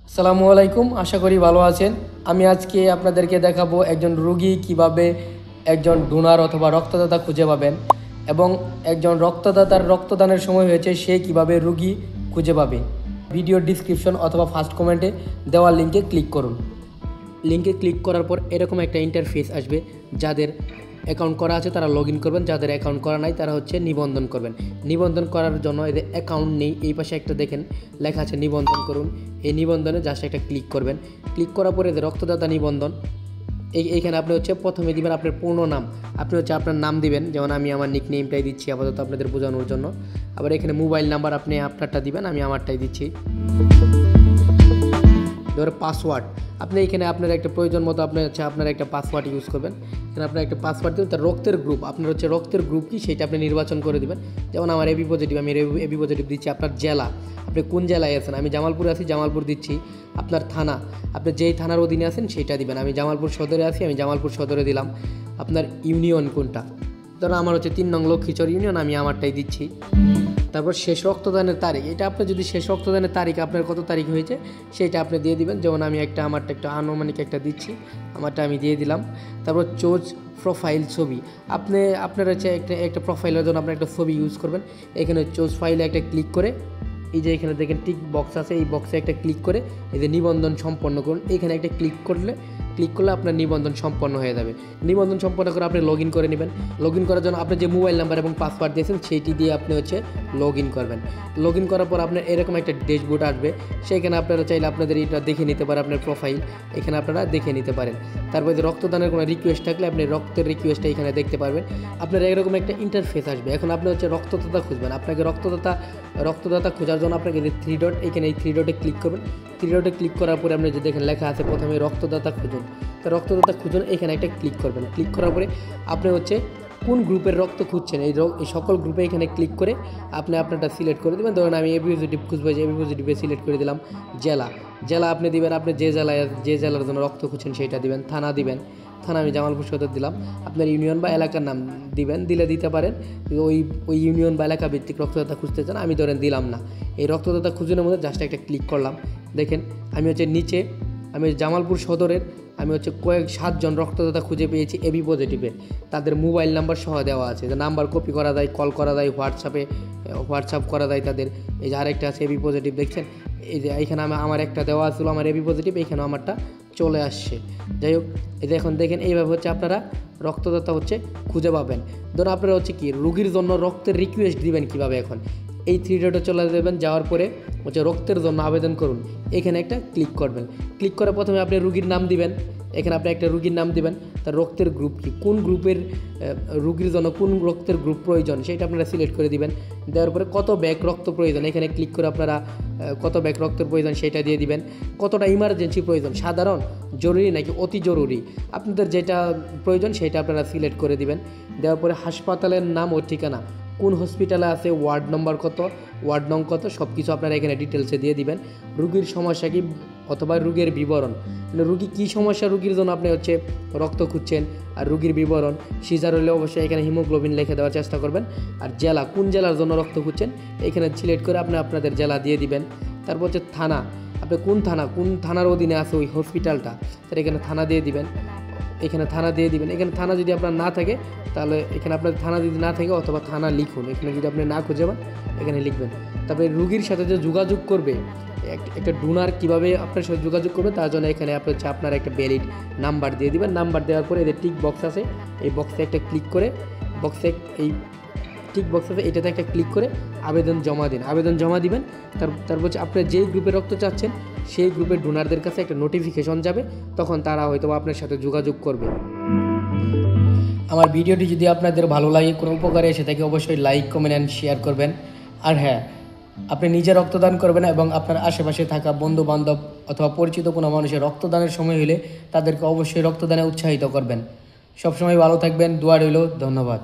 আসসালামু আলাইকুম, আশা করি ভালো আছেন। আমি আজকে আপনাদেরকে দেখাবো একজন রোগী কিভাবে একজন ডোনার অথবা রক্তদাতা খুঁজে পাবেন এবং একজন রক্তদাতার রক্তদানের সময় হয়েছে সে কিভাবে রোগী খুঁজে পাবে। ভিডিওর ডিসক্রিপশন অথবা ফার্স্ট কমেন্টে দেওয়া লিঙ্কে ক্লিক করুন। লিঙ্কে ক্লিক করার পর এরকম একটা ইন্টারফেস আসবে। যাদের অ্যাকাউন্ট করা আছে তারা লগ ইন করবেন, যাদের অ্যাকাউন্ট করা নাই তারা হচ্ছে নিবন্ধন করবেন। নিবন্ধন করার জন্য এদের অ্যাকাউন্ট নেই, এই পাশে একটা দেখেন লেখা আছে নিবন্ধন করুন। এই নিবন্ধনে জাস্ট একটা ক্লিক করবেন। ক্লিক করার পরে এদের রক্তদাতা নিবন্ধন, এইখানে আপনি হচ্ছে প্রথমে দিবেন আপনার পূর্ণ নাম। আপনি হচ্ছে আপনার নাম দিবেন, যেমন আমি আমার নিক নেমটাই দিচ্ছি আপাতত আপনাদের বোঝানোর জন্য। আবার এখানে মোবাইল নাম্বার আপনি আপনারটা দিবেন, আমি আমারটাই দিচ্ছি। এবার পাসওয়ার্ড আপনি এখানে আপনার একটা প্রয়োজন মতো আপনি হচ্ছে আপনার একটা পাসওয়ার্ড ইউজ করবেন। এখানে আপনার একটা পাসওয়ার্ড দেবেন, তার রক্তের গ্রুপ আপনার হচ্ছে রক্তের গ্রুপ কি সেটা আপনি নির্বাচন করে দেবেন। যেমন আমার এবি পজিটিভ, আমি এবি পজিটিভ দিচ্ছি। আপনার জেলা, আপনি কোন জেলায় আছেন, আমি জামালপুরে আছি, জামালপুর দিচ্ছি। আপনার থানা, আপনি যেই থানার অধীনে আছেন সেইটা দিবেন। আমি জামালপুর সদরে আছি, আমি জামালপুর সদরে দিলাম। আপনার ইউনিয়ন কোনটা, ধরো আমার হচ্ছে 3 নং লক্ষ্মীচর ইউনিয়ন, আমি আমারটাই দিচ্ছি। তারপর শেষ রক্তদানের তারিখ, এটা আপনি যদি শেষ রক্তদানের তারিখ আপনার কত তারিখ হয়েছে সেইটা আপনি দিয়ে দিবেন। যেমন আমি আমারটা একটা আনুমানিক একটা দিচ্ছি, আমারটা আমি দিয়ে দিলাম। তারপর চোজ প্রোফাইল ছবি, আপনার হচ্ছে একটা প্রোফাইলের জন্য আপনার একটা ছবি ইউজ করবেন। এখানে চোজ ফাইলে একটা ক্লিক করে এই যে এখানে দেখেন টিক বক্স আছে, এই বক্সে একটা ক্লিক করে এই যে নিবন্ধন সম্পন্ন করুন। এখানে একটা ক্লিক করলে আপনার নিবন্ধন সম্পন্ন হয়ে যাবে। নিবন্ধন সম্পন্ন করে আপনি লগ ইন করে নেবেন। লগ ইন করার জন্য আপনি যে মোবাইল নাম্বার এবং পাসওয়ার্ড দিয়েছেন সেইটি দিয়ে আপনি হচ্ছে লগ ইন করবেন। লগ ইন করার পর আপনার এরকম একটা ড্যাশবোর্ড আসবে, সেখানে আপনারা চাইলে আপনাদের এটা দেখে নিতে পারেন, আপনার প্রোফাইল এখানে আপনারা দেখে নিতে পারেন। তারপরে যে রক্তদানের কোনো রিকোয়েস্ট থাকলে আপনি রক্তের রিকোয়েস্টটা এখানে দেখতে পারবেন। আপনার এরকম একটা ইন্টারফেস আসবে। এখন আপনি হচ্ছে রক্তদাতা খুঁজবেন। আপনাকে রক্তদাতা খোঁজার জন্য আপনাকে যে 3 ডট, এখানে এই 3 ডটে ক্লিক করবেন। 3 ডটে ক্লিক করার পরে আপনি যে দেখেন লেখা আছে প্রথমে রক্তদাতা খুঁজুন, তো রক্তদাতা খুঁজুন এখানে একটা ক্লিক করবেন। ক্লিক করার পরে আপনি হচ্ছে কোন গ্রুপের রক্ত খুঁজছেন এই সকল গ্রুপে এখানে ক্লিক করে আপনি আপনারটা সিলেক্ট করে দেবেন। ধরুন আমি এবি পজিটিভ খুঁজবো, এবি পজিটিভে সিলেক্ট করে দিলাম। জেলা আপনি দিবেন, আপনি যে জেলার জন্য রক্ত খুঁজছেন সেইটা দিবেন। থানা দিবেন, থানা আমি জামালপুর সদর দিলাম। আপনার ইউনিয়ন বা এলাকার নাম দিবেন, দিতে পারেন। ওই ইউনিয়ন বা এলাকা ভিত্তিক রক্তদাতা খুঁজতে চান, আমি ধরেন দিলাম না। এই রক্তদাতা খুঁজনের মধ্যে জাস্ট একটা ক্লিক করলাম। দেখেন আমি হচ্ছে নিচে, আমি জামালপুর সদরের আমি হচ্ছে 7জন রক্তদাতা খুঁজে পেয়েছি এবি পজিটিভে। তাদের মোবাইল নাম্বার সহ দেওয়া আছে, যে নাম্বার কপি করা যায়, কল করা যায়, হোয়াটসঅ্যাপ করা যায় তাদের। এই যে আরেকটা আছে এবি পজিটিভ, দেখছেন এই যে এইখানে আমার একটা দেওয়া ছিল আমার এবি পজিটিভ, এইখানে আমারটা চলে আসছে। যাই হোক, এই যে এখন দেখেন এইভাবে হচ্ছে আপনারা রক্তদাতা হচ্ছে খুঁজে পাবেন। ধরুন আপনারা হচ্ছে কি রোগীর জন্য রক্তের রিকোয়েস্ট দিবেন কীভাবে, এখন এই 3 ডটে চলে যাবেন। যাওয়ার পরে হচ্ছে রক্তের জন্য আবেদন করুন, এখানে একটা ক্লিক করবেন। ক্লিক করে প্রথমে আপনি রোগীর নাম দিবেন। এখানে আপনি একটা রোগীর নাম দিবেন, তার রক্তের গ্রুপ কি, কোন গ্রুপের রোগীর জন্য কোন রক্তের গ্রুপ প্রয়োজন সেটা আপনারা সিলেক্ট করে দিবেন। দেওয়ার পরে কত ব্যাগ রক্ত প্রয়োজন, এখানে ক্লিক করে আপনারা কত ব্যাগ রক্তের প্রয়োজন সেটা দিয়ে দিবেন। কতটা ইমার্জেন্সি প্রয়োজন, সাধারণ, জরুরি নাকি অতি জরুরি, আপনাদের যেটা প্রয়োজন সেটা আপনারা সিলেক্ট করে দিবেন। দেওয়ার পরে হাসপাতালের নাম ও ঠিকানা, কোন হসপিটালে আছে, ওয়ার্ড নম্বর কত, ওয়ার্ড নং কত, সব কিছু আপনারা এখানে ডিটেলসে দিয়ে দিবেন। রুগীর সমস্যা কি অথবা রোগের বিবরণ, মানে রুগী কী সমস্যা, রুগীর জন্য আপনি হচ্ছে রক্ত খুঁজছেন, আর রুগীর বিবরণ। সিজার হলে অবশ্যই এখানে হিমোগ্লোবিন লিখে দেওয়ার চেষ্টা করবেন। আর জেলা, কোন জেলার জন্য রক্ত খুঁজছেন এখানে সিলেক্ট করে আপনি আপনাদের জেলা দিয়ে দিবেন। তারপর হচ্ছে থানা, আপনি কোন থানার অধীনে আছে ওই হসপিটালটা, তাহলে এখানে থানা দিয়ে দিবেন। এখানে থানা যদি আপনার না থাকে তাহলে এখানে আপনার থানা যদি না থাকে অথবা থানা লিখুন, এখানে যদি আপনি না খুঁজে পান এখানে লিখবেন। তারপরে রুগীর সাথে যে যোগাযোগ করবে, একটা ডোনার কীভাবে আপনার সাথে যোগাযোগ করবে তার জন্য এখানে আপনি হচ্ছে আপনার একটা ভ্যালিড নাম্বার দিয়ে দিবেন। নাম্বার দেওয়ার পরে এদের টিক বক্স আছে, এই বক্সে একটা ক্লিক করে এই টিক বক্স আছে এটাতে একটা ক্লিক করে আবেদন জমা দিবেন। তারপর হচ্ছে আপনার যেই গ্রুপে রক্ত চাচ্ছেন সেই গ্রুপের ডোনারদের কাছে একটা নোটিফিকেশন যাবে, তখন তারা হয়তো আপনার সাথে যোগাযোগ করবে। আমার ভিডিওটি যদি আপনাদের ভালো লাগে, কোনো উপকারে এসে থাকে, অবশ্যই লাইক, কমেন্ট অ্যান্ড শেয়ার করবেন। আর হ্যাঁ, আপনি নিজে রক্তদান করবেন এবং আপনার আশেপাশে থাকা বন্ধু বান্ধব অথবা পরিচিত কোনো মানুষের রক্তদানের সময় হলে তাদেরকে অবশ্যই রক্তদানে উৎসাহিত করবেন। সবসময় ভালো থাকবেন, দোয়া রইল। ধন্যবাদ।